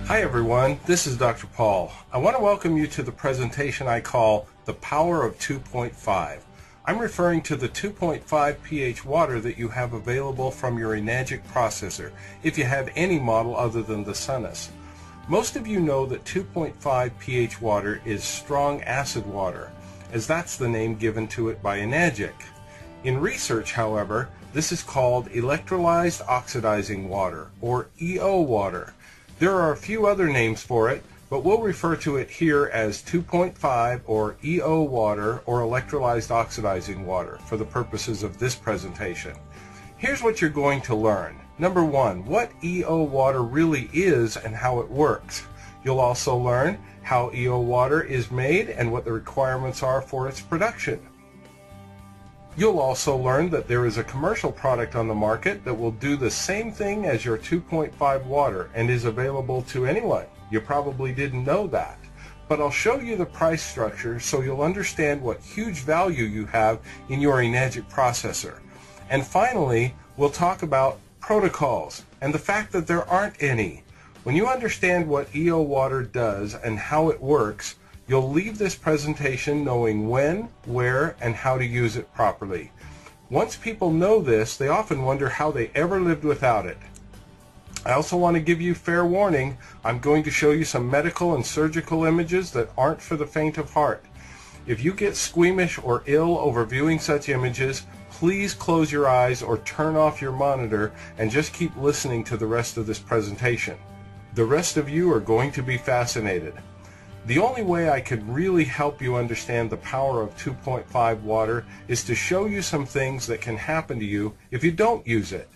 Hi everyone, this is Dr. Paul. I want to welcome you to the presentation I call The Power of 2.5. I'm referring to the 2.5 pH water that you have available from your Enagic processor, if you have any model other than the Sunnis. Most of you know that 2.5 pH water is strong acid water, as that's the name given to it by Enagic. In research, however, this is called electrolyzed oxidizing water, or EO water. There are a few other names for it, but we'll refer to it here as 2.5 or EO water or electrolyzed oxidizing water for the purposes of this presentation. Here's what you're going to learn. Number one, what EO water really is and how it works. You'll also learn how EO water is made and what the requirements are for its production. You'll also learn that there is a commercial product on the market that will do the same thing as your 2.5 water and is available to anyone. You probably didn't know that. But I'll show you the price structure so you'll understand what huge value you have in your Enagic processor. And finally, we'll talk about protocols and the fact that there aren't any. When you understand what EO water does and how it works, you'll leave this presentation knowing when, where, and how to use it properly. Once people know this, they often wonder how they ever lived without it. I also want to give you fair warning. I'm going to show you some medical and surgical images that aren't for the faint of heart. If you get squeamish or ill over viewing such images, please close your eyes or turn off your monitor and just keep listening to the rest of this presentation. The rest of you are going to be fascinated. The only way I could really help you understand the power of 2.5 water is to show you some things that can happen to you if you don't use it.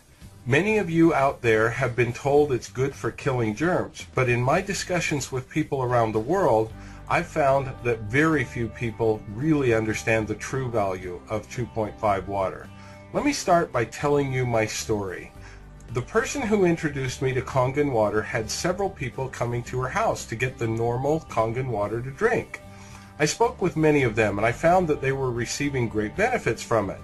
Many of you out there have been told it's good for killing germs, but in my discussions with people around the world, I've found that very few people really understand the true value of 2.5 water. Let me start by telling you my story. The person who introduced me to Kangen water had several people coming to her house to get the normal Kangen water to drink. I spoke with many of them and I found that they were receiving great benefits from it.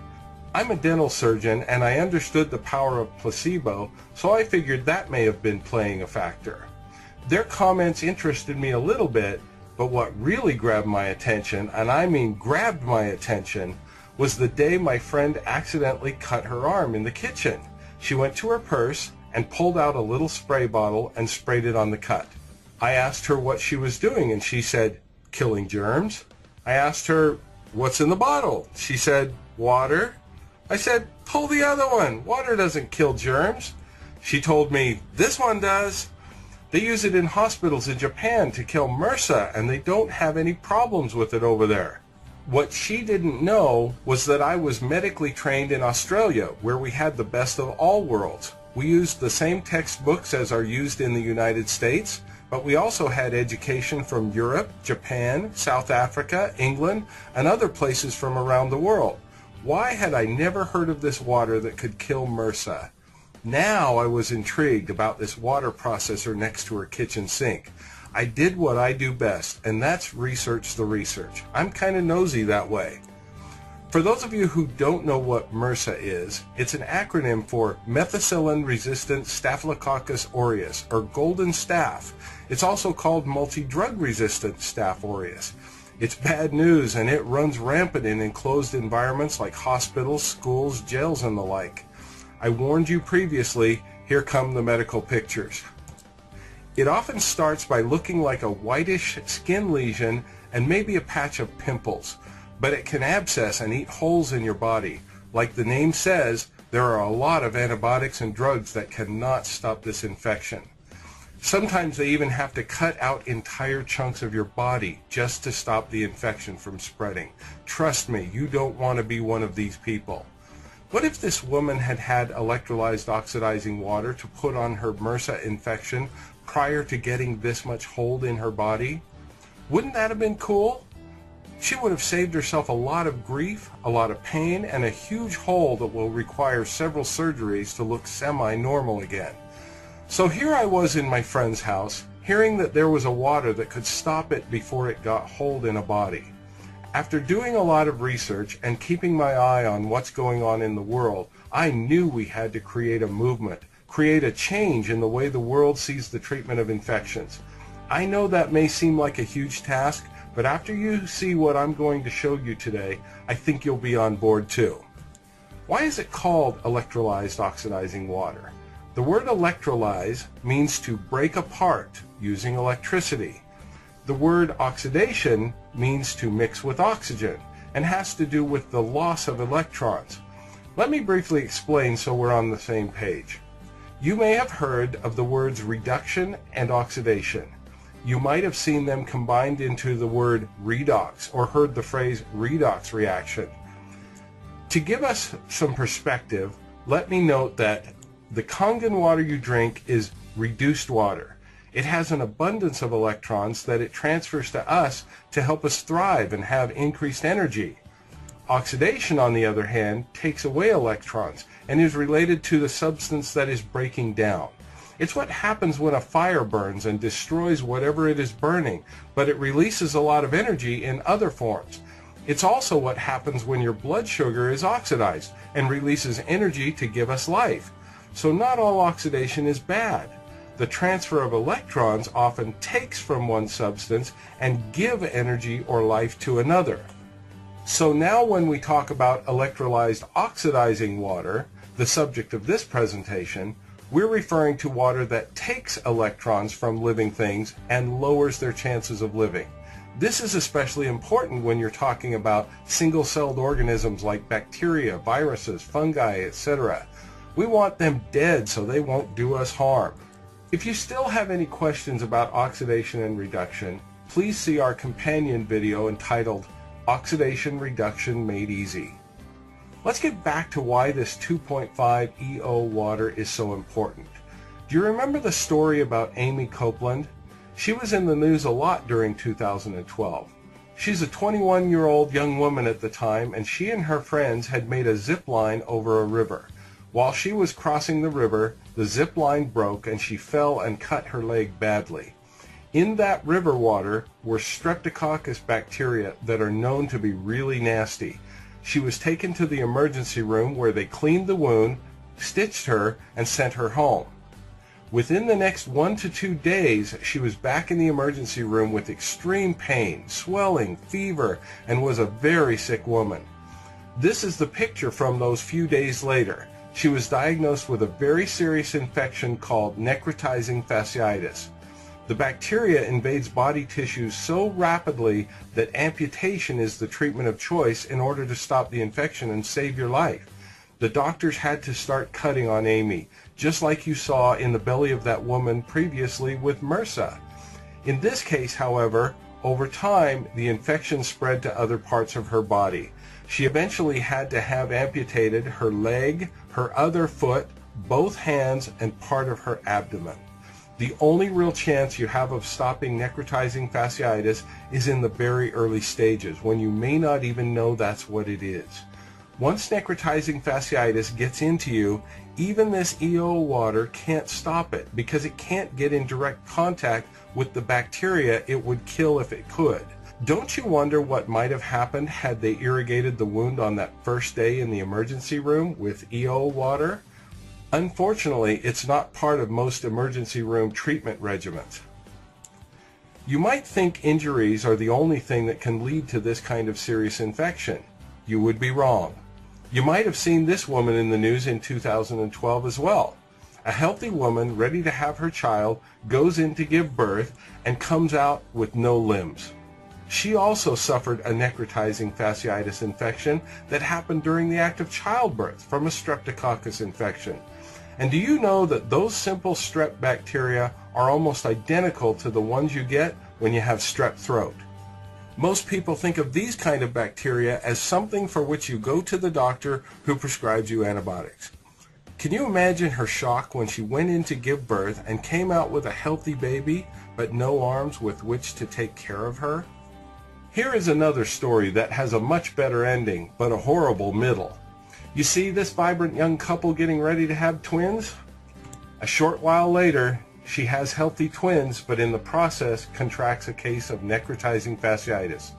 I'm a dental surgeon and I understood the power of placebo, so I figured that may have been playing a factor. Their comments interested me a little bit, but what really grabbed my attention, and I mean grabbed my attention, was the day my friend accidentally cut her arm in the kitchen. She went to her purse and pulled out a little spray bottle and sprayed it on the cut. I asked her what she was doing and she said, "Killing germs." I asked her, "What's in the bottle?" She said, "Water." I said, "Pull the other one. Water doesn't kill germs." She told me, "This one does. They use it in hospitals in Japan to kill MRSA and they don't have any problems with it over there." What she didn't know was that I was medically trained in Australia, where we had the best of all worlds. We used the same textbooks as are used in the United States, but we also had education from Europe, Japan, South Africa, England, and other places from around the world. Why had I never heard of this water that could kill MRSA? Now I was intrigued about this water processor next to her kitchen sink. I did what I do best, and that's research the research. I'm kind of nosy that way. For those of you who don't know what MRSA is, it's an acronym for methicillin-resistant Staphylococcus aureus, or golden staph. It's also called multi-drug-resistant Staph aureus. It's bad news, and it runs rampant in enclosed environments like hospitals, schools, jails, and the like. I warned you previously, here come the medical pictures. It often starts by looking like a whitish skin lesion and maybe a patch of pimples, but it can abscess and eat holes in your body. Like the name says, there are a lot of antibiotics and drugs that cannot stop this infection. Sometimes they even have to cut out entire chunks of your body just to stop the infection from spreading. Trust me, you don't want to be one of these people. What if this woman had had electrolyzed oxidizing water to put on her MRSA infection prior to getting this much hold in her body? Wouldn't that have been cool? She would have saved herself a lot of grief, a lot of pain, and a huge hole that will require several surgeries to look semi-normal again. So here I was in my friend's house, hearing that there was a water that could stop it before it got hold in a body. After doing a lot of research and keeping my eye on what's going on in the world, I knew we had to create a movement create a change in the way the world sees the treatment of infections. I know that may seem like a huge task, but after you see what I'm going to show you today, I think you'll be on board too. Why is it called electrolyzed oxidizing water? The word electrolyze means to break apart using electricity. The word oxidation means to mix with oxygen and has to do with the loss of electrons. Let me briefly explain so we're on the same page. You may have heard of the words reduction and oxidation. You might have seen them combined into the word redox or heard the phrase redox reaction. To give us some perspective, let me note that the Kangen water you drink is reduced water. It has an abundance of electrons that it transfers to us to help us thrive and have increased energy. Oxidation, on the other hand, takes away electrons and is related to the substance that is breaking down. It's what happens when a fire burns and destroys whatever it is burning, but it releases a lot of energy in other forms. It's also what happens when your blood sugar is oxidized and releases energy to give us life. So not all oxidation is bad. The transfer of electrons often takes from one substance and give energy or life to another. So now when we talk about electrolyzed oxidizing water, the subject of this presentation, we're referring to water that takes electrons from living things and lowers their chances of living. This is especially important when you're talking about single-celled organisms like bacteria, viruses, fungi, etc. We want them dead so they won't do us harm. If you still have any questions about oxidation and reduction, please see our companion video entitled Oxidation Reduction Made Easy. Let's get back to why this 2.5 EO water is so important. Do you remember the story about Amy Copeland? She was in the news a lot during 2012. She's a 21-year-old young woman at the time, and she and her friends had made a zip line over a river. While she was crossing the river, the zip line broke and she fell and cut her leg badly. In that river water were Streptococcus bacteria that are known to be really nasty. She was taken to the emergency room where they cleaned the wound, stitched her, and sent her home. Within the next 1 to 2 days, she was back in the emergency room with extreme pain, swelling, fever, and was a very sick woman. This is the picture from those few days later. She was diagnosed with a very serious infection called necrotizing fasciitis. The bacteria invades body tissues so rapidly that amputation is the treatment of choice in order to stop the infection and save your life. The doctors had to start cutting on Amy, just like you saw in the belly of that woman previously with MRSA. In this case, however, over time, the infection spread to other parts of her body. She eventually had to have amputated her leg, her other foot, both hands, and part of her abdomen. The only real chance you have of stopping necrotizing fasciitis is in the very early stages, when you may not even know that's what it is. Once necrotizing fasciitis gets into you, even this EO water can't stop it because it can't get in direct contact with the bacteria it would kill if it could. Don't you wonder what might have happened had they irrigated the wound on that first day in the emergency room with EO water? Unfortunately, it's not part of most emergency room treatment regimens. You might think injuries are the only thing that can lead to this kind of serious infection. You would be wrong. You might have seen this woman in the news in 2012 as well. A healthy woman ready to have her child goes in to give birth and comes out with no limbs. She also suffered a necrotizing fasciitis infection that happened during the act of childbirth from a Streptococcus infection. And do you know that those simple strep bacteria are almost identical to the ones you get when you have strep throat? Most people think of these kind of bacteria as something for which you go to the doctor who prescribes you antibiotics. Can you imagine her shock when she went in to give birth and came out with a healthy baby but no arms with which to take care of her? Here is another story that has a much better ending but a horrible middle. You see this vibrant young couple getting ready to have twins? A short while later, she has healthy twins, but in the process contracts a case of necrotizing fasciitis.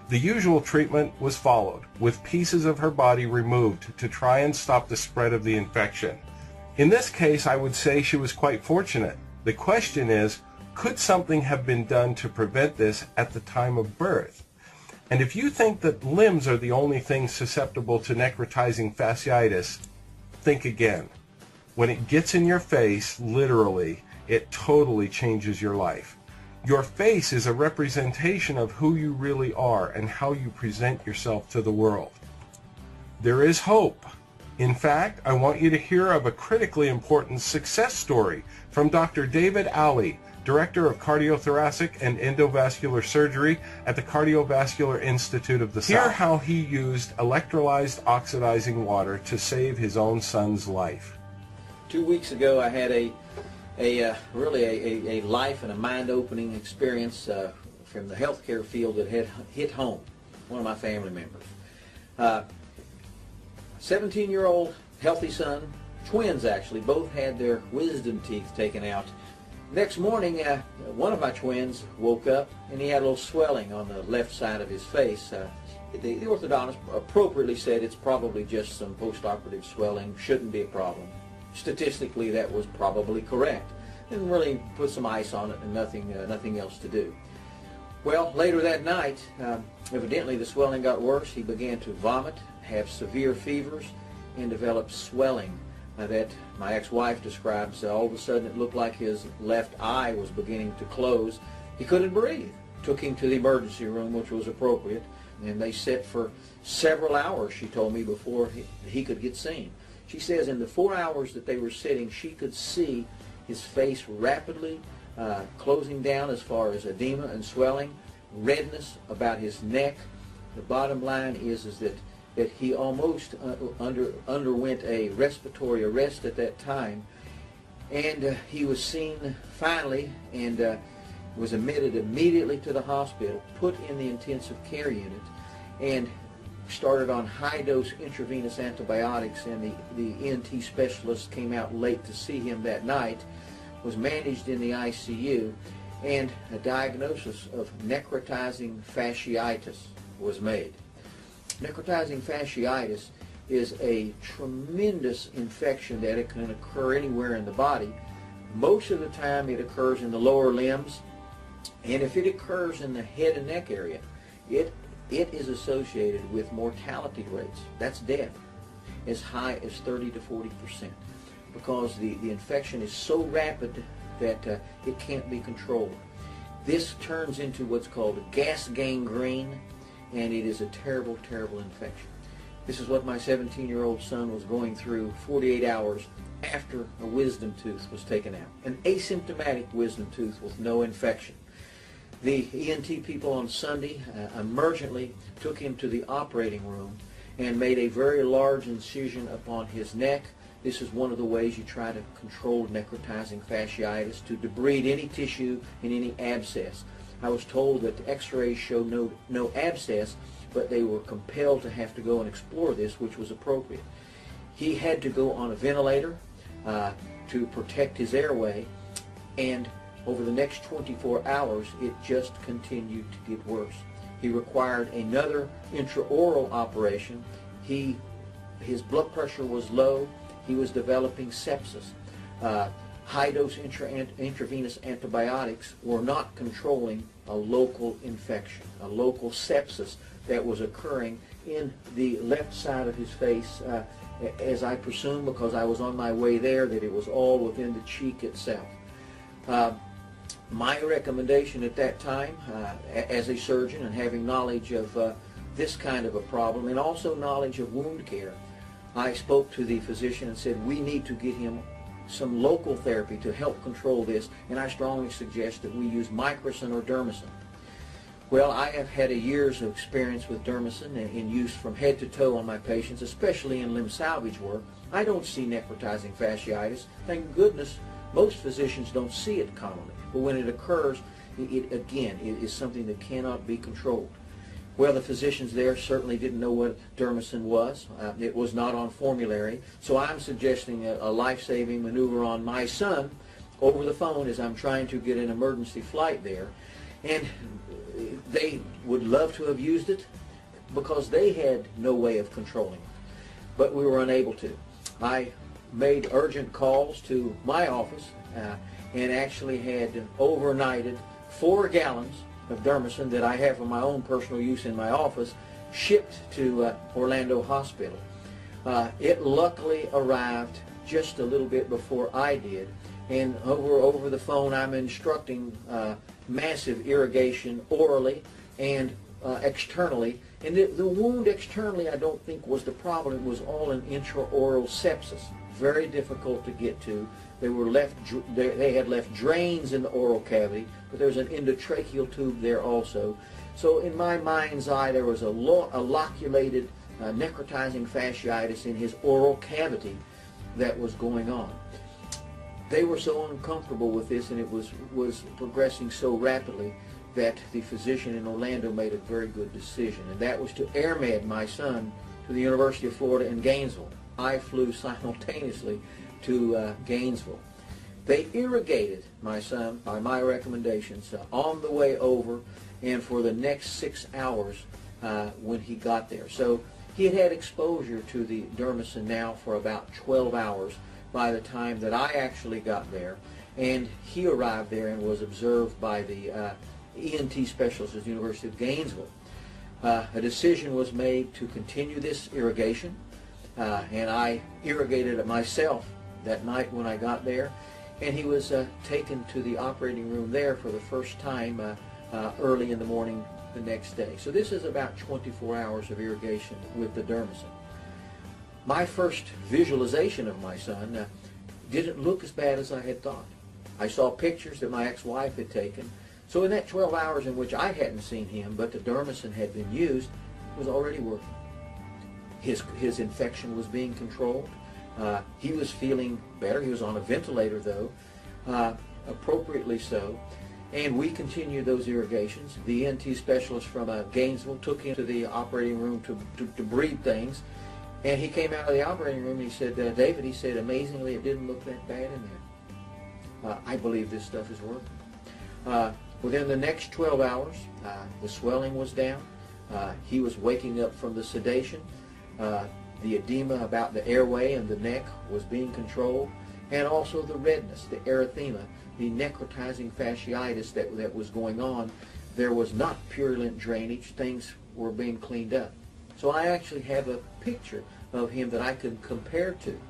The usual treatment was followed, with pieces of her body removed to try and stop the spread of the infection. In this case, I would say she was quite fortunate. The question is, could something have been done to prevent this at the time of birth? And if you think that limbs are the only things susceptible to necrotizing fasciitis, think again. When it gets in your face, literally, it totally changes your life. Your face is a representation of who you really are and how you present yourself to the world. There is hope. In fact, I want you to hear of a critically important success story from Dr. David Alley, Director of Cardiothoracic and Endovascular Surgery at the Cardiovascular Institute of the South. Hear how he used electrolyzed oxidizing water to save his own son's life. 2 weeks ago, I had really a life and a mind-opening experience from the healthcare field that had hit home. One of my family members. 17-year-old healthy son, twins actually, both had their wisdom teeth taken out. Next morning, one of my twins woke up and he had a little swelling on the left side of his face. The orthodontist appropriately said it's probably just some post-operative swelling, shouldn't be a problem. Statistically, that was probably correct. Didn't really put some ice on it and nothing else to do. Well, later that night, evidently the swelling got worse. He began to vomit, have severe fevers, and develop swelling that my ex-wife describes. All of a sudden it looked like his left eye was beginning to close. He couldn't breathe. Took him to the emergency room, which was appropriate, and they sat for several hours, she told me, before he could get seen. She says in the 4 hours that they were sitting, she could see his face rapidly closing down as far as edema and swelling, redness about his neck. The bottom line is that he almost underwent a respiratory arrest at that time, and he was seen finally and was admitted immediately to the hospital, put in the intensive care unit, and started on high-dose intravenous antibiotics, and the ENT specialist came out late to see him that night, was managed in the ICU, and a diagnosis of necrotizing fasciitis was made. Necrotizing fasciitis is a tremendous infection that it can occur anywhere in the body. Most of the time it occurs in the lower limbs, and if it occurs in the head and neck area, it is associated with mortality rates, that's death, as high as 30 to 40%, because the infection is so rapid that it can't be controlled. This turns into what's called gas gangrene, and it is a terrible, terrible infection. This is what my 17-year-old son was going through 48 hours after a wisdom tooth was taken out. An asymptomatic wisdom tooth with no infection. The ENT people on Sunday emergently took him to the operating room and made a very large incision upon his neck. This is one of the ways you try to control necrotizing fasciitis, to debride any tissue and any abscess. I was told that the x-rays showed no abscess, but they were compelled to have to go and explore this, which was appropriate. He had to go on a ventilator to protect his airway, and over the next 24 hours, it just continued to get worse. He required another intraoral operation. His blood pressure was low. He was developing sepsis. High-dose intravenous antibiotics were not controlling a local infection, a local sepsis that was occurring in the left side of his face, as I presume, because I was on my way there, that it was all within the cheek itself. My recommendation at that time, as a surgeon and having knowledge of this kind of a problem and also knowledge of wound care, I spoke to the physician and said, we need to get him some local therapy to help control this, and I strongly suggest that we use microcin or dermicin. Well, I have had a year's of experience with dermicin in use from head to toe on my patients, especially in limb salvage work. I don't see necrotizing fasciitis. Thank goodness most physicians don't see it commonly, but when it occurs, it is something that cannot be controlled. Well, the physicians there certainly didn't know what dermicin was. It was not on formulary, so I'm suggesting a life-saving maneuver on my son over the phone as I'm trying to get an emergency flight there. And they would love to have used it because they had no way of controlling it, but we were unable to. I made urgent calls to my office and actually had overnighted 4 gallons of Dermacin that I have for my own personal use in my office, shipped to Orlando Hospital. It luckily arrived just a little bit before I did, and over the phone I'm instructing massive irrigation orally and externally. And the wound externally I don't think was the problem. It was all an intraoral sepsis, very difficult to get to. They had left drains in the oral cavity, but there's an endotracheal tube there also. So in my mind's eye, there was a loculated necrotizing fasciitis in his oral cavity that was going on. They were so uncomfortable with this, and it was progressing so rapidly, that the physician in Orlando made a very good decision, and that was to airmed my son to the University of Florida in Gainesville. I flew simultaneously to Gainesville. They irrigated my son by my recommendations on the way over and for the next 6 hours when he got there. So he had had exposure to the Dermacin now for about 12 hours by the time that I actually got there, and he arrived there and was observed by the ENT specialist at the University of Gainesville. A decision was made to continue this irrigation, and I irrigated it myself that night when I got there, and he was taken to the operating room there for the first time early in the morning the next day. So this is about 24 hours of irrigation with the Dermacin. My first visualization of my son didn't look as bad as I had thought. I saw pictures that my ex-wife had taken. So in that 12 hours in which I hadn't seen him, but the Dermacin had been used, it was already working. His infection was being controlled. He was feeling better. He was on a ventilator, though, appropriately so. And we continued those irrigations. The ENT specialist from Gainesville took him to the operating room to breathe things. And he came out of the operating room and he said, David, he said, amazingly, it didn't look that bad in there. I believe this stuff is working. Within the next 12 hours, the swelling was down. He was waking up from the sedation. The edema about the airway and the neck was being controlled, and also the redness, the erythema, the necrotizing fasciitis that was going on. There was not purulent drainage. Things were being cleaned up. So I actually have a picture of him that I could compare to.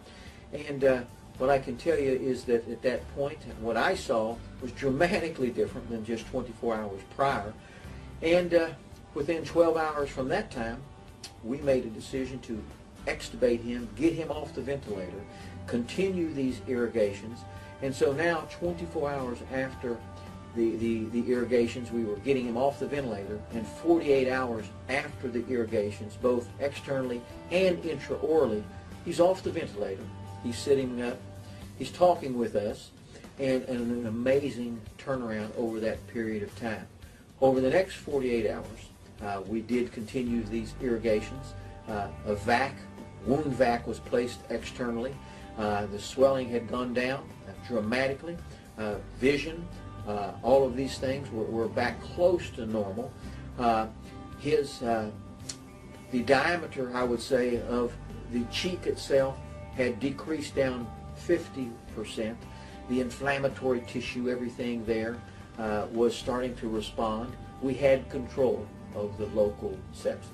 And what I can tell you is that at that point, what I saw was dramatically different than just 24 hours prior. And within 12 hours from that time, we made a decision to extubate him, get him off the ventilator, continue these irrigations. And so now, 24 hours after the irrigations, we were getting him off the ventilator, and 48 hours after the irrigations, both externally and intraorally, he's off the ventilator. He's sitting up, he's talking with us, and an amazing turnaround over that period of time. Over the next 48 hours, we did continue these irrigations. A wound vac was placed externally. The swelling had gone down dramatically. Vision, all of these things were back close to normal. The diameter, I would say, of the cheek itself had decreased down 50%. The inflammatory tissue, everything there, was starting to respond. We had control of the local sepsis.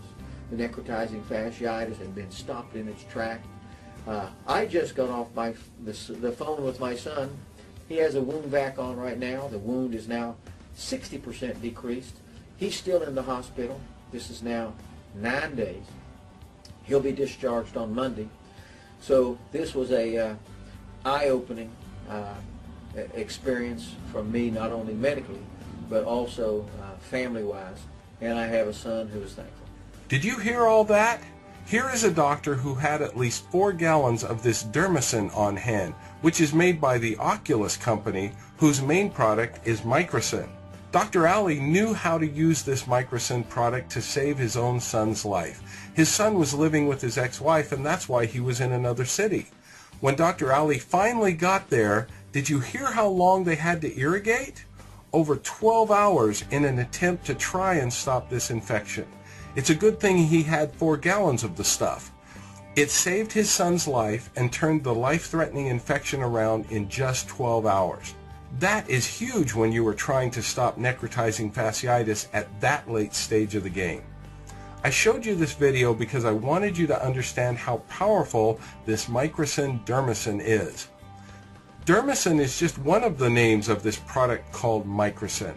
The necrotizing fasciitis had been stopped in its track. I just got off the phone with my son. He has a wound vac on right now. The wound is now 60% decreased. He's still in the hospital. This is now 9 days. He'll be discharged on Monday. So this was a eye-opening experience from me, not only medically, but also family-wise. And I have a son who is thankful. Did you hear all that? Here is a doctor who had at least 4 gallons of this Dermacin on hand, which is made by the Oculus company, whose main product is Microcin. Dr. Ali knew how to use this Microcin product to save his own son's life. His son was living with his ex-wife, and that's why he was in another city. When Dr. Ali finally got there, did you hear how long they had to irrigate? Over 12 hours in an attempt to try and stop this infection. It's a good thing he had 4 gallons of the stuff. It saved his son's life and turned the life-threatening infection around in just 12 hours. That is huge when you are trying to stop necrotizing fasciitis at that late stage of the game. I showed you this video because I wanted you to understand how powerful this microcin dermicin is. Dermicin is just one of the names of this product called microcin.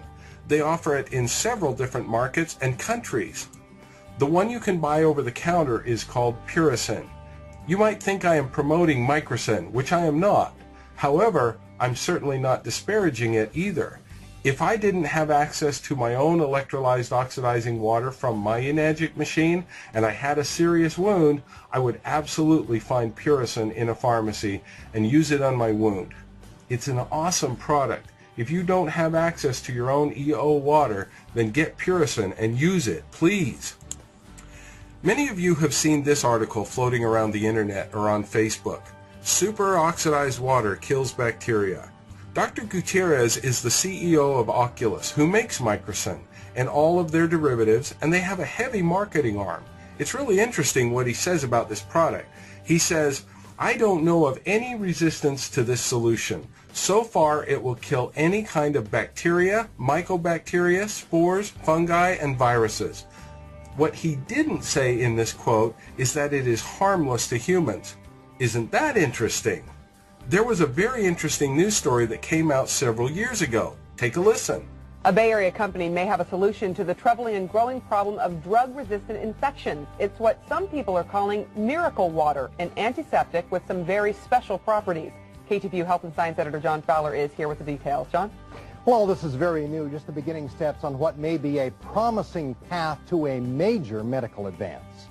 They offer it in several different markets and countries. The one you can buy over the counter is called Puricin. You might think I am promoting microcin, which I am not. However, I'm certainly not disparaging it either. If I didn't have access to my own electrolyzed oxidizing water from my Enagic machine and I had a serious wound, I would absolutely find Puricin in a pharmacy and use it on my wound. It's an awesome product. If you don't have access to your own EO water, then get Puricin and use it, please. Many of you have seen this article floating around the internet or on Facebook. Superoxidized water kills bacteria. Dr. Gutierrez is the CEO of Oculus, who makes microcin and all of their derivatives, and they have a heavy marketing arm. It's really interesting what he says about this product. He says, "I don't know of any resistance to this solution. So far, it will kill any kind of bacteria, mycobacteria, spores, fungi, and viruses." What he didn't say in this quote is that it is harmless to humans. Isn't that interesting? There was a very interesting news story that came out several years ago. Take a listen. A Bay Area company may have a solution to the troubling and growing problem of drug-resistant infections. It's what some people are calling miracle water, an antiseptic with some very special properties. KTVU Health and Science Editor John Fowler is here with the details. John? Well, this is very new, just the beginning steps on what may be a promising path to a major medical advance.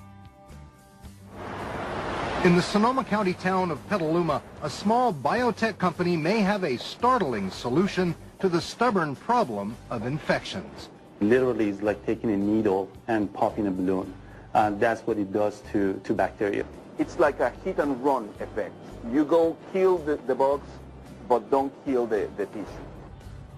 In the Sonoma County town of Petaluma, a small biotech company may have a startling solution to the stubborn problem of infections. Literally, it's like taking a needle and popping a balloon. That's what it does to bacteria. It's like a hit and run effect. You go kill the bugs, but don't kill the tissue.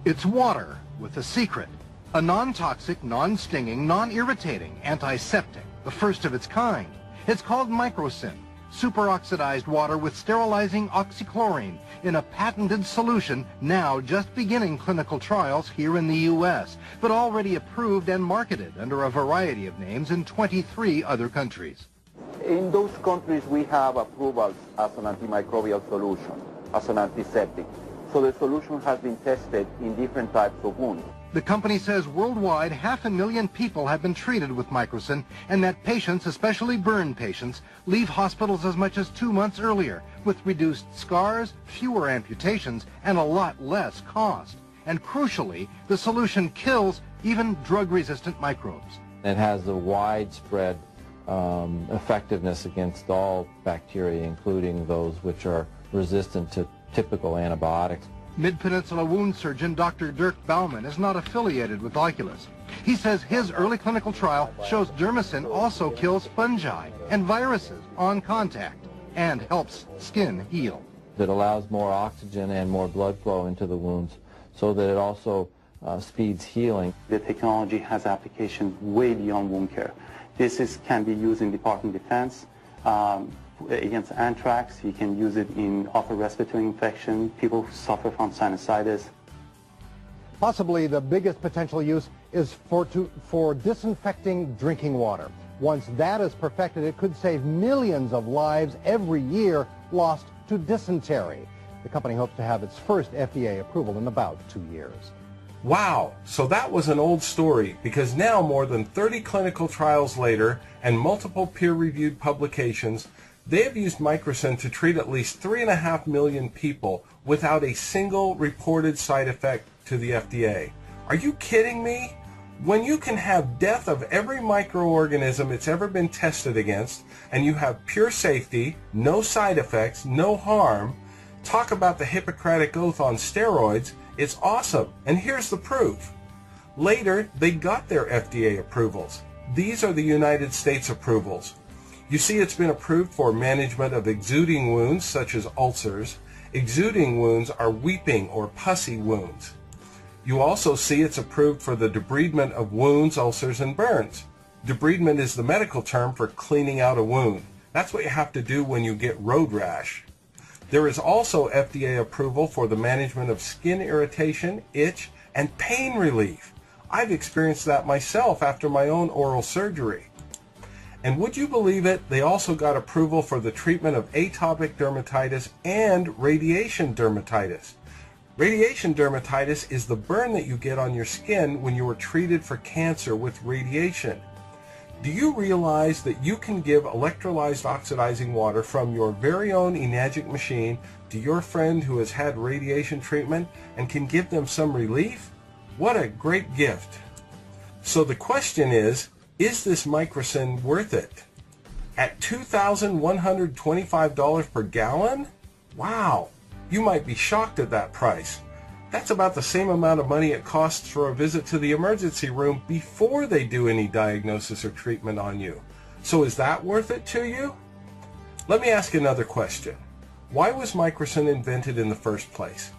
It's water with a secret. A non-toxic, non-stinging, non-irritating antiseptic, the first of its kind. It's called microcin, superoxidized water with sterilizing oxychlorine in a patented solution now just beginning clinical trials here in the U.S., but already approved and marketed under a variety of names in 23 other countries. In those countries, we have approvals as an antimicrobial solution, as an antiseptic. So the solution has been tested in different types of wounds. The company says worldwide 500,000 people have been treated with microcin, and that patients, especially burn patients, leave hospitals as much as 2 months earlier with reduced scars, fewer amputations, and a lot less cost. And crucially, the solution kills even drug-resistant microbes. It has a widespread effectiveness against all bacteria, including those which are resistant to typical antibiotics. Mid-Peninsula wound surgeon Dr. Dirk Baumann is not affiliated with Oculus. He says his early clinical trial shows dermicin also kills fungi and viruses on contact and helps skin heal. It allows more oxygen and more blood flow into the wounds so that it also speeds healing. The technology has application way beyond wound care. This can be used in Department of Defense, against anthrax. You can use it in upper respiratory infection, people who suffer from sinusitis. Possibly the biggest potential use is for disinfecting drinking water. Once that is perfected, it could save millions of lives every year lost to dysentery. The company hopes to have its first FDA approval in about 2 years. Wow, so that was an old story, because now more than 30 clinical trials later and multiple peer-reviewed publications, they have used microcin to treat at least 3.5 million people without a single reported side effect to the FDA. Are you kidding me? When you can have death of every microorganism it's ever been tested against, and you have pure safety, no side effects, no harm, talk about the Hippocratic Oath on steroids, it's awesome. And here's the proof. Later, they got their FDA approvals. These are the United States approvals. You see, it's been approved for management of exuding wounds, such as ulcers. Exuding wounds are weeping or pussy wounds. You also see it's approved for the debridement of wounds, ulcers, and burns. Debridement is the medical term for cleaning out a wound. That's what you have to do when you get road rash. There is also FDA approval for the management of skin irritation, itch, and pain relief. I've experienced that myself after my own oral surgery. And would you believe it, they also got approval for the treatment of atopic dermatitis and radiation dermatitis. Radiation dermatitis is the burn that you get on your skin when you were treated for cancer with radiation. Do you realize that you can give electrolyzed oxidizing water from your very own Enagic machine to your friend who has had radiation treatment and can give them some relief? What a great gift. So the question is this microcin worth it? At $2,125 per gallon? Wow, you might be shocked at that price. That's about the same amount of money it costs for a visit to the emergency room before they do any diagnosis or treatment on you. So is that worth it to you? Let me ask another question. Why was microcin invented in the first place?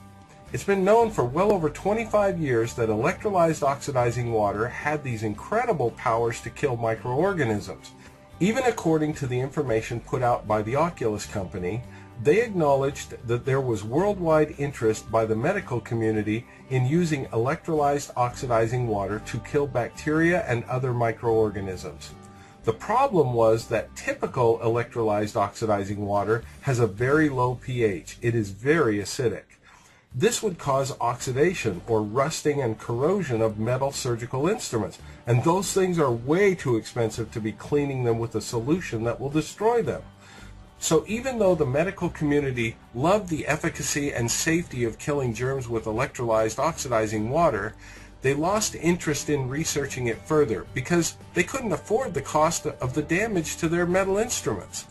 It's been known for well over 25 years that electrolyzed oxidizing water had these incredible powers to kill microorganisms. Even according to the information put out by the Oculus company, they acknowledged that there was worldwide interest by the medical community in using electrolyzed oxidizing water to kill bacteria and other microorganisms. The problem was that typical electrolyzed oxidizing water has a very low pH. It is very acidic. This would cause oxidation or rusting and corrosion of metal surgical instruments, and those things are way too expensive to be cleaning them with a solution that will destroy them. So even though the medical community loved the efficacy and safety of killing germs with electrolyzed oxidizing water, they lost interest in researching it further because they couldn't afford the cost of the damage to their metal instruments.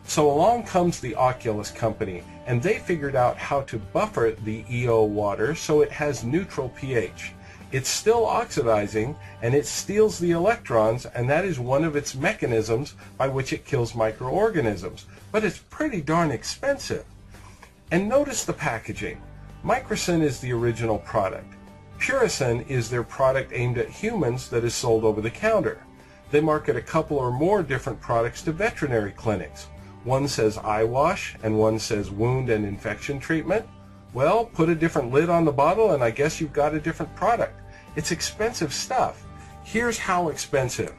So along comes the Oculus company, and they figured out how to buffer the EO water so it has neutral pH. It's still oxidizing, and it steals the electrons, and that is one of its mechanisms by which it kills microorganisms. But it's pretty darn expensive. And notice the packaging. Microcin is the original product. Puricin is their product aimed at humans that is sold over the counter. They market a couple or more different products to veterinary clinics. One says eye wash, and one says wound and infection treatment. Well, put a different lid on the bottle, and I guess you've got a different product. It's expensive stuff. Here's how expensive.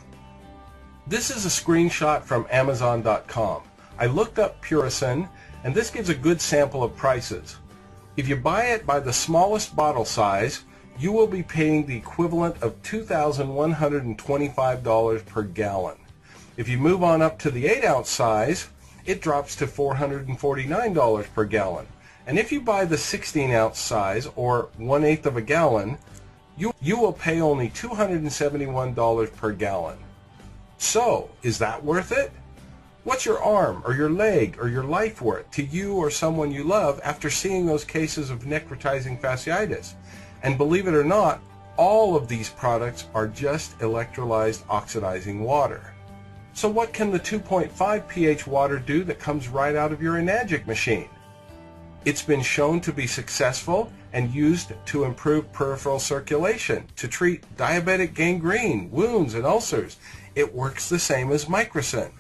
This is a screenshot from Amazon.com. I looked up Puricin, and this gives a good sample of prices. If you buy it by the smallest bottle size, you will be paying the equivalent of $2,125 per gallon. If you move on up to the 8-ounce size, it drops to $449 per gallon. And if you buy the 16-ounce size, or 1/8 of a gallon, you will pay only $271 per gallon. So, is that worth it? What's your arm, or your leg, or your life worth to you or someone you love after seeing those cases of necrotizing fasciitis? And believe it or not, all of these products are just electrolyzed oxidizing water. So what can the 2.5 pH water do that comes right out of your Enagic machine? It's been shown to be successful and used to improve peripheral circulation, to treat diabetic gangrene, wounds, and ulcers. It works the same as microcin.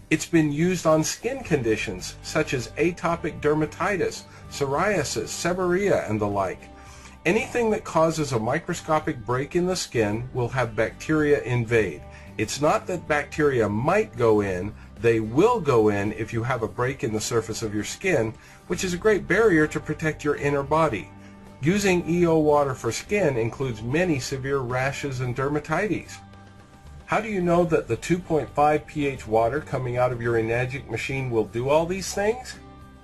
It's been used on skin conditions such as atopic dermatitis, psoriasis, seborrhea, and the like. Anything that causes a microscopic break in the skin will have bacteria invade. It's not that bacteria might go in, they will go in if you have a break in the surface of your skin, which is a great barrier to protect your inner body. Using EO water for skin includes many severe rashes and dermatitis. How do you know that the 2.5 pH water coming out of your Enagic machine will do all these things?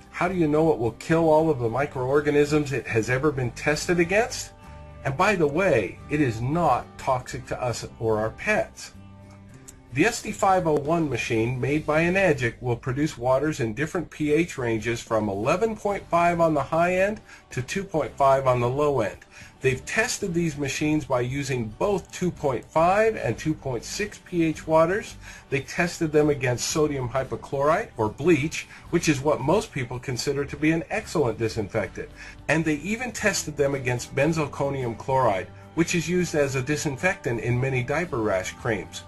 How do you know it will kill all of the microorganisms it has ever been tested against? And by the way, it is not toxic to us or our pets. The SD501 machine made by Enagic will produce waters in different pH ranges from 11.5 on the high end to 2.5 on the low end. They've tested these machines by using both 2.5 and 2.6 pH waters. They tested them against sodium hypochlorite, or bleach, which is what most people consider to be an excellent disinfectant. And they even tested them against benzalkonium chloride, which is used as a disinfectant in many diaper rash creams.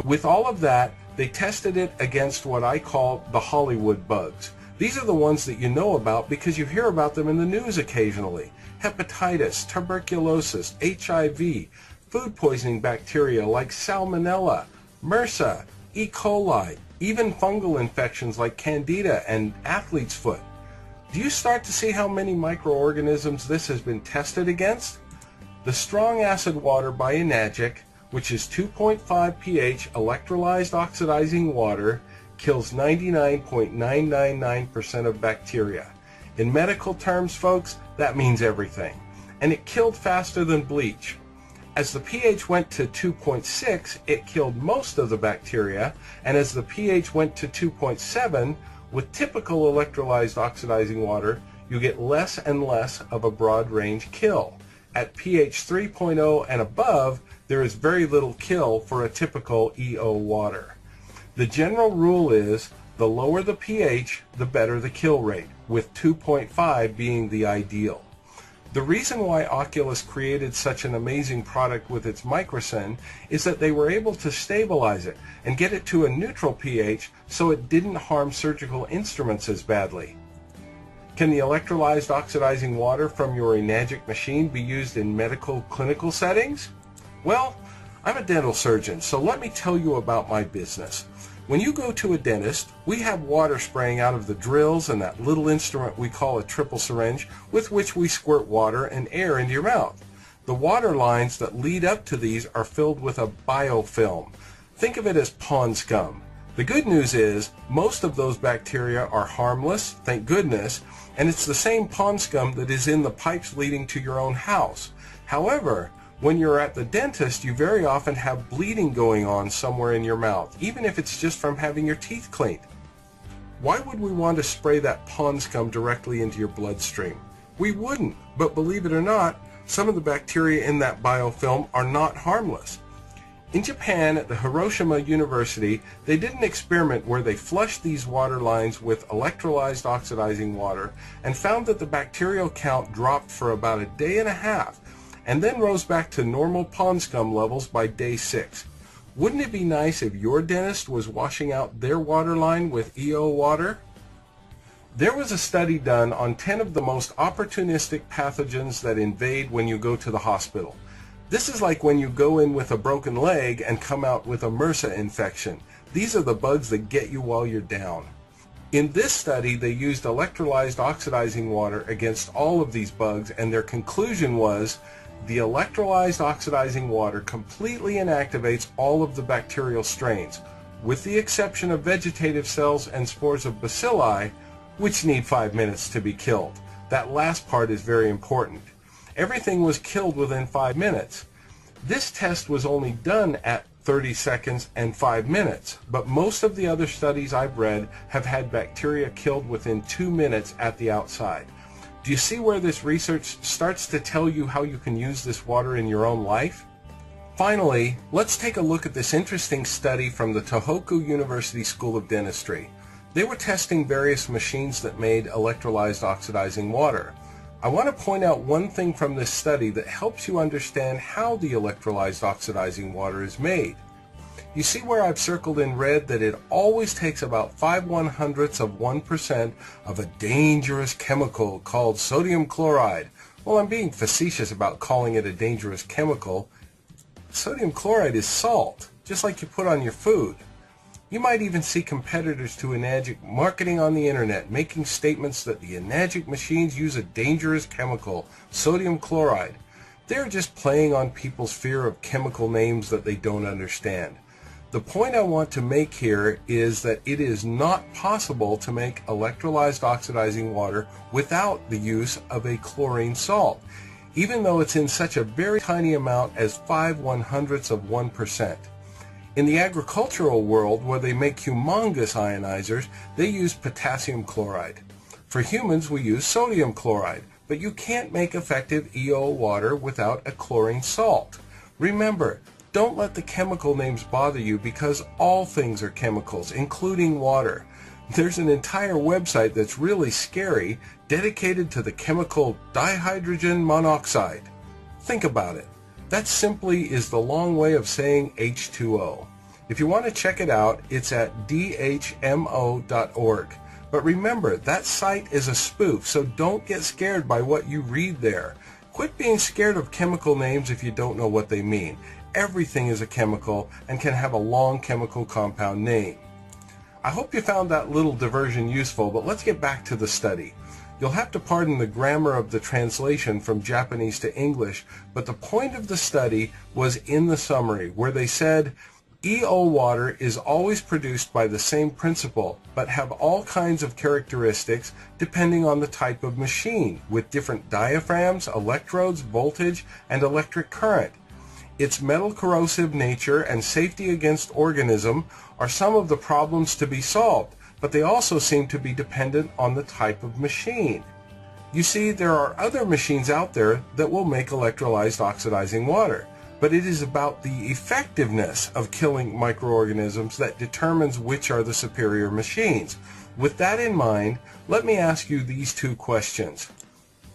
With all of that, They tested it against what I call the Hollywood bugs. These are the ones that you know about because you hear about them in the news occasionally. Hepatitis, tuberculosis, HIV, food poisoning bacteria like Salmonella, MRSA, E. coli, even fungal infections like Candida and athlete's foot. Do you start to see how many microorganisms this has been tested against? The strong acid water by Enagic, which is 2.5 pH electrolyzed oxidizing water, kills 99.999% of bacteria. In medical terms, folks, that means everything. And it killed faster than bleach. As the pH went to 2.6, it killed most of the bacteria, and as the pH went to 2.7, with typical electrolyzed oxidizing water, you get less and less of a broad-range kill. At pH 3.0 and above, there is very little kill for a typical EO water. The general rule is the lower the pH, the better the kill rate, with 2.5 being the ideal. The reason why Oculus created such an amazing product with its Microcin is that they were able to stabilize it and get it to a neutral pH so it didn't harm surgical instruments as badly. Can the electrolyzed oxidizing water from your Enagic machine be used in medical clinical settings? Well, I'm a dental surgeon, so let me tell you about my business. When you go to a dentist, we have water spraying out of the drills and that little instrument we call a triple syringe with which we squirt water and air into your mouth. The water lines that lead up to these are filled with a biofilm. Think of it as pond scum. The good news is most of those bacteria are harmless, thank goodness, and it's the same pond scum that is in the pipes leading to your own house. However, when you're at the dentist, you very often have bleeding going on somewhere in your mouth, even if it's just from having your teeth cleaned. Why would we want to spray that pond scum directly into your bloodstream? We wouldn't, but believe it or not, some of the bacteria in that biofilm are not harmless. In Japan, at the Hiroshima University, they did an experiment where they flushed these water lines with electrolyzed oxidizing water and found that the bacterial count dropped for about a day and a half, and then rose back to normal pond scum levels by day 6. Wouldn't it be nice if your dentist was washing out their water line with EO water? There was a study done on 10 of the most opportunistic pathogens that invade when you go to the hospital. This is like when you go in with a broken leg and come out with a MRSA infection. These are the bugs that get you while you're down. In this study, they used electrolyzed oxidizing water against all of these bugs, and their conclusion was the electrolyzed oxidizing water completely inactivates all of the bacterial strains, with the exception of vegetative cells and spores of bacilli, which need 5 minutes to be killed. That last part is very important. Everything was killed within 5 minutes. This test was only done at 30 seconds and 5 minutes, but most of the other studies I've read have had bacteria killed within 2 minutes at the outside. Do you see where this research starts to tell you how you can use this water in your own life? Finally, let's take a look at this interesting study from the Tohoku University School of Dentistry. They were testing various machines that made electrolyzed oxidizing water. I want to point out one thing from this study that helps you understand how the electrolyzed oxidizing water is made. You see where I've circled in red that it always takes about 0.05% of a dangerous chemical called sodium chloride. Well, I'm being facetious about calling it a dangerous chemical. Sodium chloride is salt, just like you put on your food. You might even see competitors to Enagic marketing on the internet, making statements that the Enagic machines use a dangerous chemical, sodium chloride. They're just playing on people's fear of chemical names that they don't understand. The point I want to make here is that it is not possible to make electrolyzed oxidizing water without the use of a chlorine salt, even though it's in such a very tiny amount as 0.05%. In the agricultural world, where they make humongous ionizers, they use potassium chloride. For humans, we use sodium chloride, but you can't make effective EO water without a chlorine salt. Remember, don't let the chemical names bother you because all things are chemicals, including water. There's an entire website that's really scary dedicated to the chemical dihydrogen monoxide. Think about it. That simply is the long way of saying H2O. If you want to check it out, it's at dhmo.org. But remember, that site is a spoof, so don't get scared by what you read there. Quit being scared of chemical names if you don't know what they mean. Everything is a chemical and can have a long chemical compound name. I hope you found that little diversion useful, but let's get back to the study. You'll have to pardon the grammar of the translation from Japanese to English, but the point of the study was in the summary, where they said, EO water is always produced by the same principle, but have all kinds of characteristics depending on the type of machine, with different diaphragms, electrodes, voltage, and electric current. Its metal corrosive nature and safety against organism are some of the problems to be solved, but they also seem to be dependent on the type of machine. You see, there are other machines out there that will make electrolyzed oxidizing water, but it is about the effectiveness of killing microorganisms that determines which are the superior machines. With that in mind, let me ask you these two questions.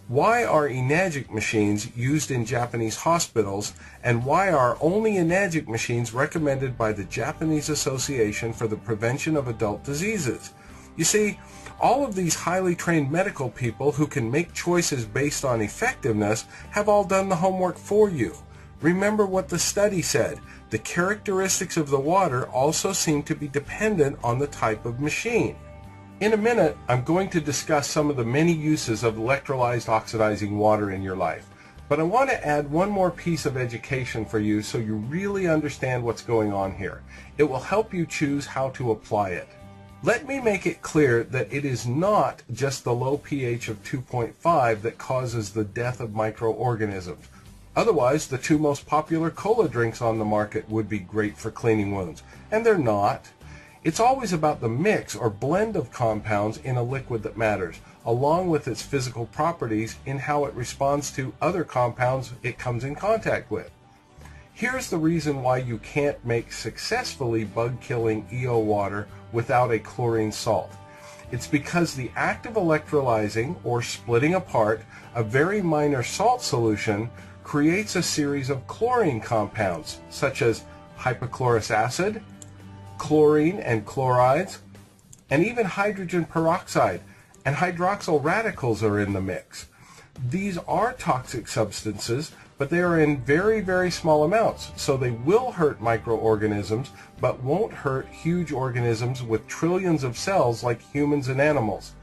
Why are enagic machines used in Japanese hospitals, and why are only enagic machines recommended by the Japanese Association for the Prevention of Adult Diseases? You see, all of these highly trained medical people who can make choices based on effectiveness have all done the homework for you. Remember what the study said. The characteristics of the water also seem to be dependent on the type of machine. In a minute, I'm going to discuss some of the many uses of electrolyzed oxidizing water in your life. But I want to add one more piece of education for you so you really understand what's going on here. It will help you choose how to apply it. Let me make it clear that it is not just the low pH of 2.5 that causes the death of microorganisms. Otherwise, the two most popular cola drinks on the market would be great for cleaning wounds, and they're not. It's always about the mix or blend of compounds in a liquid that matters, along with its physical properties in how it responds to other compounds it comes in contact with. Here's the reason why you can't make successfully bug-killing EO water without a chlorine salt. It's because the act of electrolyzing or splitting apart a very minor salt solution creates a series of chlorine compounds, such as hypochlorous acid, chlorine and chlorides, and even hydrogen peroxide and hydroxyl radicals are in the mix. These are toxic substances, but they are in very, very small amounts, so they will hurt microorganisms, but won't hurt huge organisms with trillions of cells like humans and animals.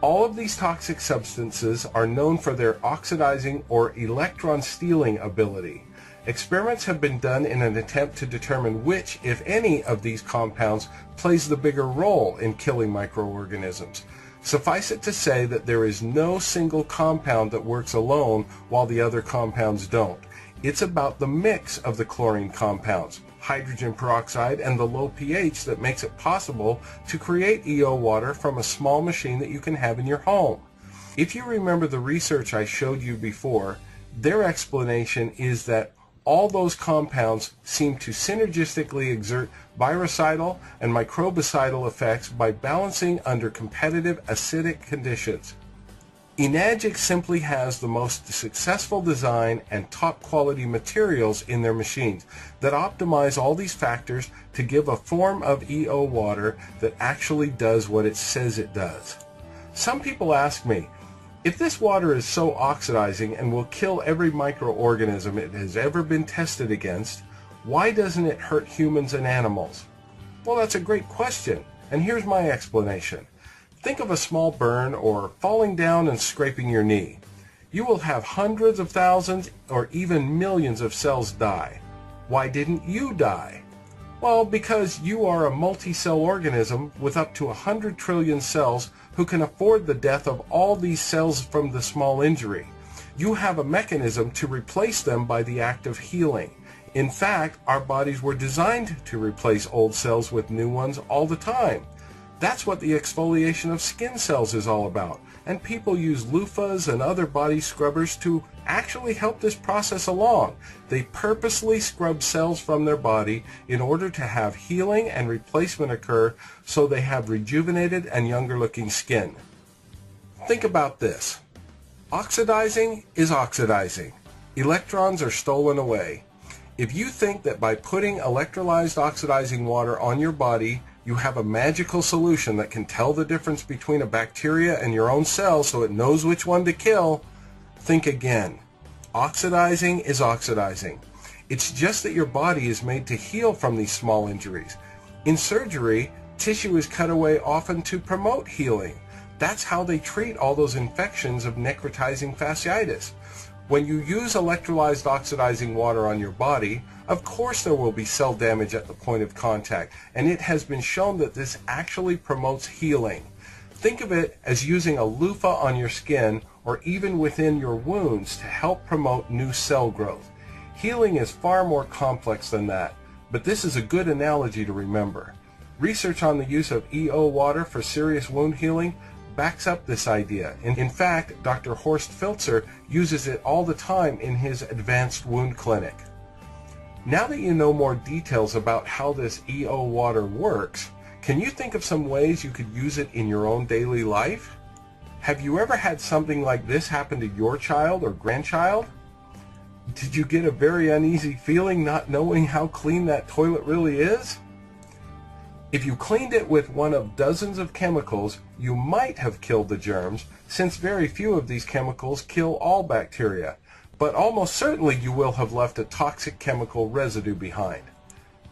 All of these toxic substances are known for their oxidizing or electron stealing ability. Experiments have been done in an attempt to determine which, if any, of these compounds plays the bigger role in killing microorganisms. Suffice it to say that there is no single compound that works alone while the other compounds don't. It's about the mix of the chlorine compounds, hydrogen peroxide, and the low pH that makes it possible to create EO water from a small machine that you can have in your home. If you remember the research I showed you before, their explanation is that all those compounds seem to synergistically exert virucidal and microbicidal effects by balancing under competitive acidic conditions. Enagic simply has the most successful design and top quality materials in their machines that optimize all these factors to give a form of EO water that actually does what it says it does. Some people ask me, if this water is so oxidizing and will kill every microorganism it has ever been tested against, why doesn't it hurt humans and animals? Well, that's a great question, and here's my explanation. Think of a small burn or falling down and scraping your knee. You will have hundreds of thousands or even millions of cells die. Why didn't you die? Well, because you are a multi-cell organism with up to 100 trillion cells who can afford the death of all these cells from the small injury. You have a mechanism to replace them by the act of healing. In fact, our bodies were designed to replace old cells with new ones all the time. That's what the exfoliation of skin cells is all about, and people use loofahs and other body scrubbers to actually help this process along. They purposely scrub cells from their body in order to have healing and replacement occur so they have rejuvenated and younger looking skin. Think about this. Oxidizing is oxidizing. Electrons are stolen away. If you think that by putting electrolyzed oxidizing water on your body, you have a magical solution that can tell the difference between a bacteria and your own cell so it knows which one to kill, think again. Oxidizing is oxidizing. It's just that your body is made to heal from these small injuries. In surgery, tissue is cut away often to promote healing. That's how they treat all those infections of necrotizing fasciitis. When you use electrolyzed oxidizing water on your body, of course there will be cell damage at the point of contact, and it has been shown that this actually promotes healing. Think of it as using a loofah on your skin or even within your wounds to help promote new cell growth. Healing is far more complex than that, but this is a good analogy to remember. Research on the use of EO water for serious wound healing backs up this idea. In fact, Dr. Horst Filzer uses it all the time in his advanced wound clinic. Now that you know more details about how this EO water works, can you think of some ways you could use it in your own daily life? Have you ever had something like this happen to your child or grandchild? Did you get a very uneasy feeling not knowing how clean that toilet really is? If you cleaned it with one of dozens of chemicals, you might have killed the germs, since very few of these chemicals kill all bacteria, but almost certainly you will have left a toxic chemical residue behind.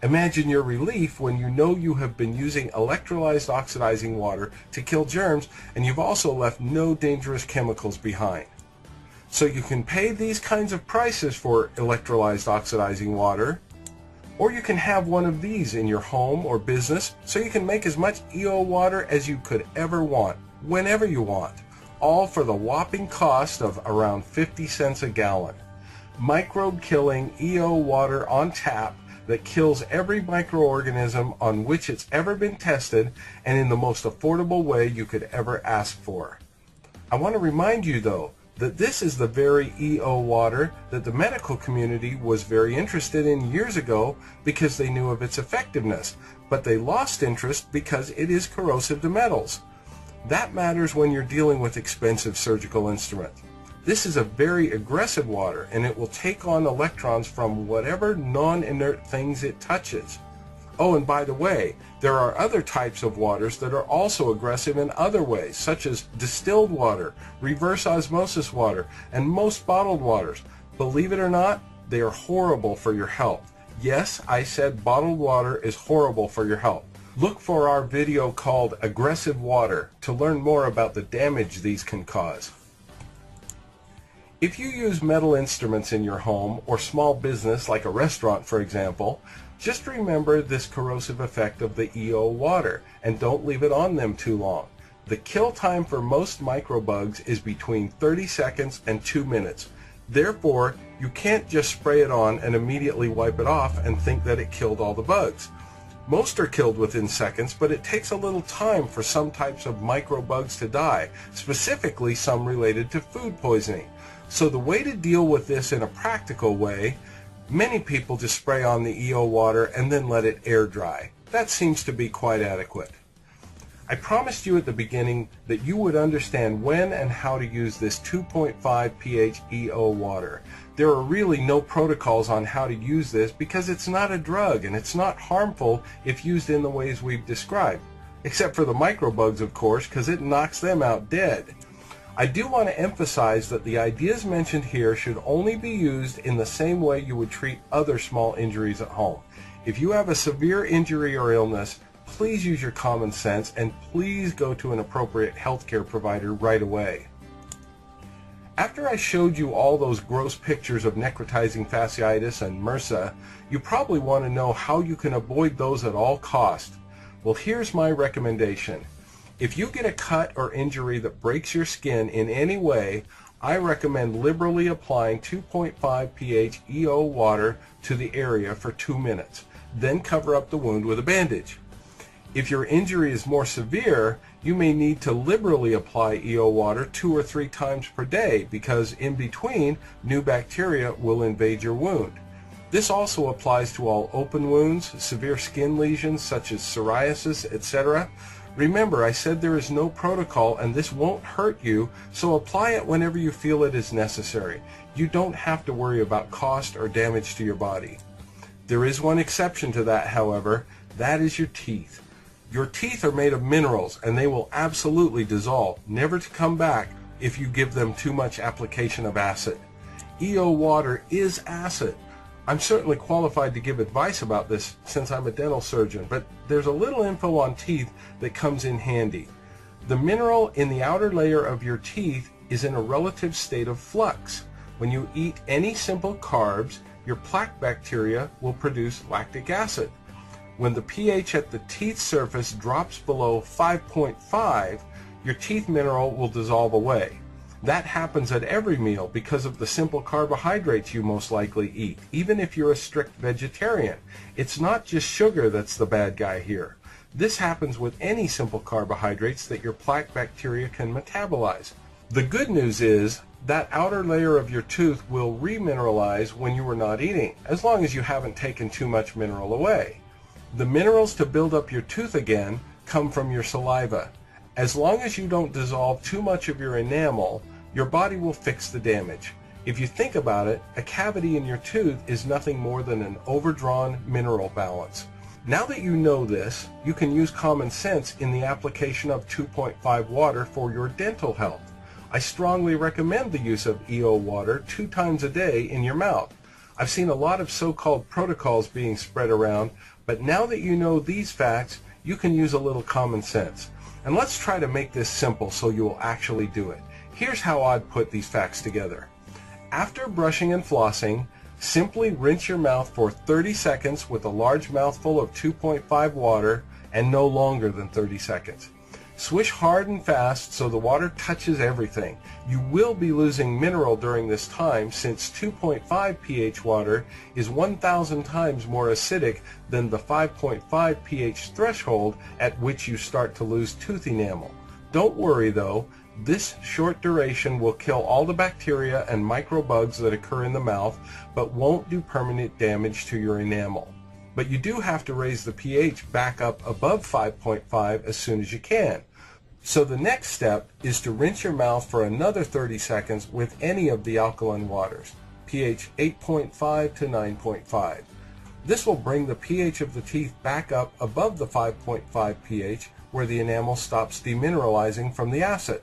Imagine your relief when you know you have been using electrolyzed oxidizing water to kill germs and you've also left no dangerous chemicals behind. So you can pay these kinds of prices for electrolyzed oxidizing water, or you can have one of these in your home or business so you can make as much EO water as you could ever want, whenever you want, all for the whopping cost of around 50 cents a gallon. Microbe-killing EO water on tap that kills every microorganism on which it's ever been tested and in the most affordable way you could ever ask for. I want to remind you though, that this is the very EO water that the medical community was very interested in years ago because they knew of its effectiveness, but they lost interest because it is corrosive to metals. That matters when you're dealing with expensive surgical instruments. This is a very aggressive water, and it will take on electrons from whatever non-inert things it touches. Oh, and by the way, there are other types of waters that are also aggressive in other ways, such as distilled water, reverse osmosis water, and most bottled waters. Believe it or not, they are horrible for your health. Yes, I said bottled water is horrible for your health. Look for our video called Aggressive Water to learn more about the damage these can cause. If you use metal instruments in your home or small business like a restaurant, for example, just remember this corrosive effect of the EO water and don't leave it on them too long. The kill time for most microbugs is between 30 seconds and 2 minutes. Therefore, you can't just spray it on and immediately wipe it off and think that it killed all the bugs. Most are killed within seconds, but it takes a little time for some types of microbugs to die, specifically some related to food poisoning. So the way to deal with this in a practical way, many people just spray on the EO water and then let it air dry. That seems to be quite adequate. I promised you at the beginning that you would understand when and how to use this 2.5 pH EO water. There are really no protocols on how to use this because it's not a drug and it's not harmful if used in the ways we've described. Except for the microbugs, of course, because it knocks them out dead. I do want to emphasize that the ideas mentioned here should only be used in the same way you would treat other small injuries at home. If you have a severe injury or illness, please use your common sense and please go to an appropriate healthcare provider right away. After I showed you all those gross pictures of necrotizing fasciitis and MRSA, you probably want to know how you can avoid those at all costs. Well, here's my recommendation. If you get a cut or injury that breaks your skin in any way, I recommend liberally applying 2.5 pH EO water to the area for 2 minutes. Then cover up the wound with a bandage. If your injury is more severe, you may need to liberally apply EO water 2 or 3 times per day because in between, new bacteria will invade your wound. This also applies to all open wounds, severe skin lesions such as psoriasis, etc. Remember, I said there is no protocol and this won't hurt you, so apply it whenever you feel it is necessary. You don't have to worry about cost or damage to your body. There is one exception to that, however. That is your teeth. Your teeth are made of minerals, and they will absolutely dissolve, never to come back if you give them too much application of acid. EO water is acid. I'm certainly qualified to give advice about this since I'm a dental surgeon, but there's a little info on teeth that comes in handy. The mineral in the outer layer of your teeth is in a relative state of flux. When you eat any simple carbs, your plaque bacteria will produce lactic acid. When the pH at the teeth surface drops below 5.5, your teeth mineral will dissolve away. That happens at every meal because of the simple carbohydrates you most likely eat, even if you're a strict vegetarian. It's not just sugar that's the bad guy here. This happens with any simple carbohydrates that your plaque bacteria can metabolize. The good news is that outer layer of your tooth will remineralize when you are not eating, as long as you haven't taken too much mineral away. The minerals to build up your tooth again come from your saliva. As long as you don't dissolve too much of your enamel, your body will fix the damage. If you think about it, a cavity in your tooth is nothing more than an overdrawn mineral balance. Now that you know this, you can use common sense in the application of 2.5 water for your dental health. I strongly recommend the use of EO water 2 times a day in your mouth. I've seen a lot of so-called protocols being spread around, but now that you know these facts, you can use a little common sense. And let's try to make this simple so you will actually do it. Here's how I'd put these facts together. After brushing and flossing, simply rinse your mouth for 30 seconds with a large mouthful of 2.5 water and no longer than 30 seconds. Swish hard and fast so the water touches everything. You will be losing mineral during this time since 2.5 pH water is 1,000 times more acidic than the 5.5 pH threshold at which you start to lose tooth enamel. Don't worry though, this short duration will kill all the bacteria and microbugs that occur in the mouth, but won't do permanent damage to your enamel. But you do have to raise the pH back up above 5.5 as soon as you can. So the next step is to rinse your mouth for another 30 seconds with any of the alkaline waters, pH 8.5 to 9.5. This will bring the pH of the teeth back up above the 5.5 pH where the enamel stops demineralizing from the acid.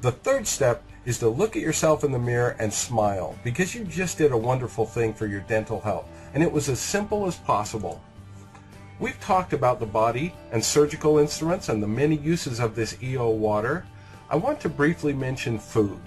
The third step is to look at yourself in the mirror and smile because you just did a wonderful thing for your dental health, and it was as simple as possible. We've talked about the body and surgical instruments and the many uses of this EO water. I want to briefly mention food.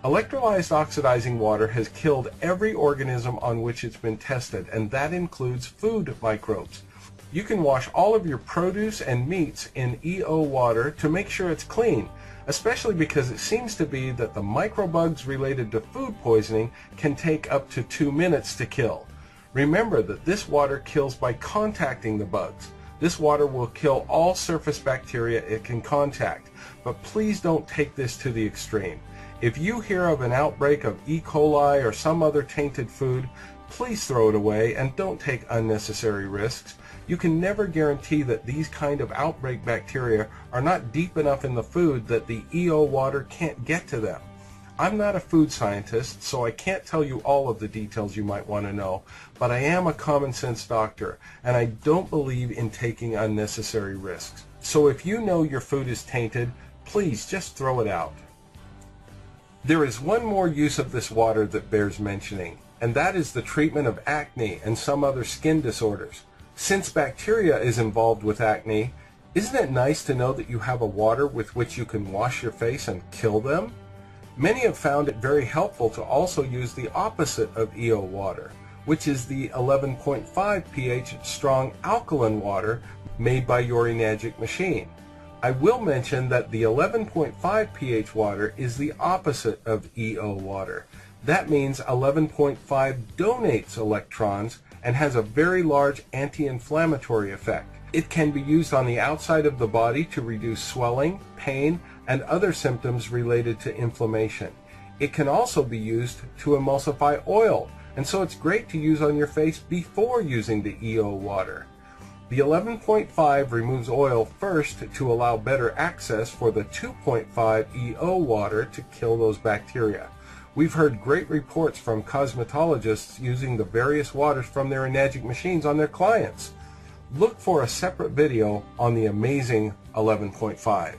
Electrolyzed oxidizing water has killed every organism on which it's been tested, and that includes food microbes. You can wash all of your produce and meats in EO water to make sure it's clean, especially because it seems to be that the microbugs related to food poisoning can take up to 2 minutes to kill. Remember that this water kills by contacting the bugs. This water will kill all surface bacteria it can contact, but please don't take this to the extreme. If you hear of an outbreak of E. coli or some other tainted food, please throw it away and don't take unnecessary risks. You can never guarantee that these kind of outbreak bacteria are not deep enough in the food that the EO water can't get to them. I'm not a food scientist, so I can't tell you all of the details you might want to know, but I am a common sense doctor, and I don't believe in taking unnecessary risks. So if you know your food is tainted, please just throw it out. There is one more use of this water that bears mentioning, and that is the treatment of acne and some other skin disorders. Since bacteria is involved with acne, isn't it nice to know that you have a water with which you can wash your face and kill them? Many have found it very helpful to also use the opposite of EO water, which is the 11.5 pH strong alkaline water made by your Enagic machine. I will mention that the 11.5 pH water is the opposite of EO water. That means 11.5 donates electrons and has a very large anti-inflammatory effect. It can be used on the outside of the body to reduce swelling, pain, and other symptoms related to inflammation. It can also be used to emulsify oil, and so it's great to use on your face before using the EO water. The 11.5 removes oil first to allow better access for the 2.5 EO water to kill those bacteria. We've heard great reports from cosmetologists using the various waters from their Enagic machines on their clients. Look for a separate video on the amazing 11.5.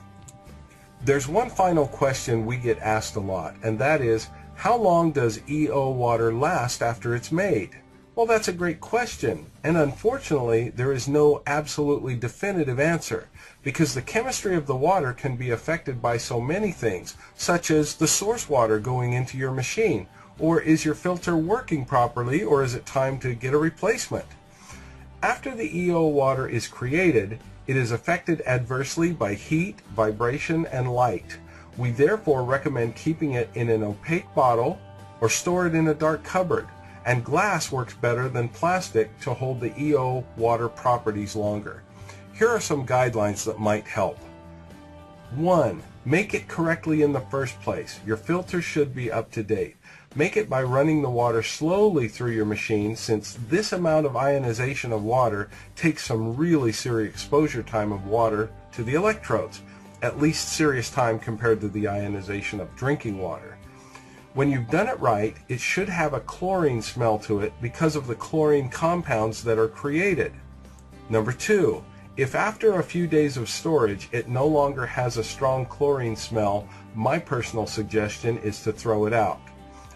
There's one final question we get asked a lot, and that is, how long does EO water last after it's made? Well, that's a great question, and unfortunately there is no absolutely definitive answer, because the chemistry of the water can be affected by so many things, such as the source water going into your machine, or is your filter working properly, or is it time to get a replacement? After the EO water is created, it is affected adversely by heat, vibration, and light. We therefore recommend keeping it in an opaque bottle or store it in a dark cupboard. And glass works better than plastic to hold the EO water properties longer. Here are some guidelines that might help. 1. Make it correctly in the first place. Your filter should be up to date. Make it by running the water slowly through your machine, since this amount of ionization of water takes some really serious exposure time of water to the electrodes, at least serious time compared to the ionization of drinking water. When you've done it right, it should have a chlorine smell to it because of the chlorine compounds that are created. Number 2, if after a few days of storage it no longer has a strong chlorine smell, my personal suggestion is to throw it out.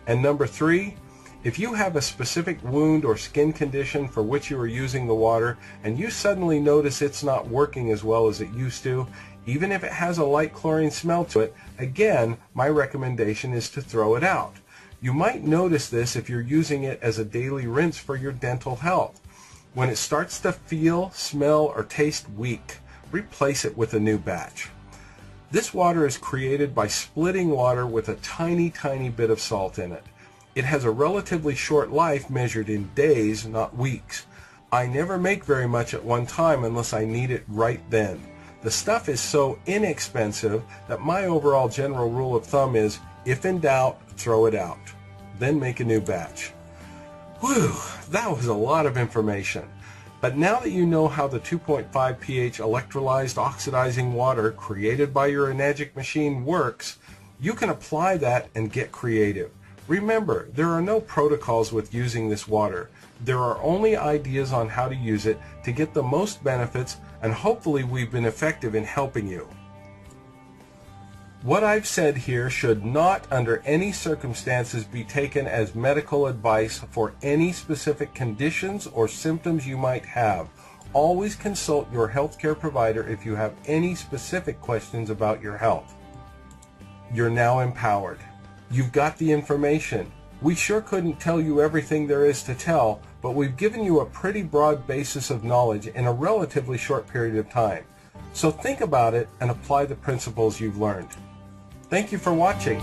And number 3, if you have a specific wound or skin condition for which you are using the water and you suddenly notice it's not working as well as it used to, even if it has a light chlorine smell to it, again, my recommendation is to throw it out. You might notice this if you're using it as a daily rinse for your dental health. When it starts to feel, smell, or taste weak, replace it with a new batch. This water is created by splitting water with a tiny bit of salt in it. It has a relatively short life measured in days, not weeks. I never make very much at one time unless I need it right then. The stuff is so inexpensive that my overall general rule of thumb is, if in doubt, throw it out. Then make a new batch. Whew, that was a lot of information. But now that you know how the 2.5 pH electrolyzed oxidizing water created by your Enagic machine works, you can apply that and get creative. Remember, there are no protocols with using this water. There are only ideas on how to use it to get the most benefits, and hopefully we've been effective in helping you. What I've said here should not under any circumstances be taken as medical advice for any specific conditions or symptoms you might have. Always consult your healthcare provider if you have any specific questions about your health. You're now empowered. You've got the information. We sure couldn't tell you everything there is to tell, but we've given you a pretty broad basis of knowledge in a relatively short period of time. So think about it and apply the principles you've learned. Thank you for watching.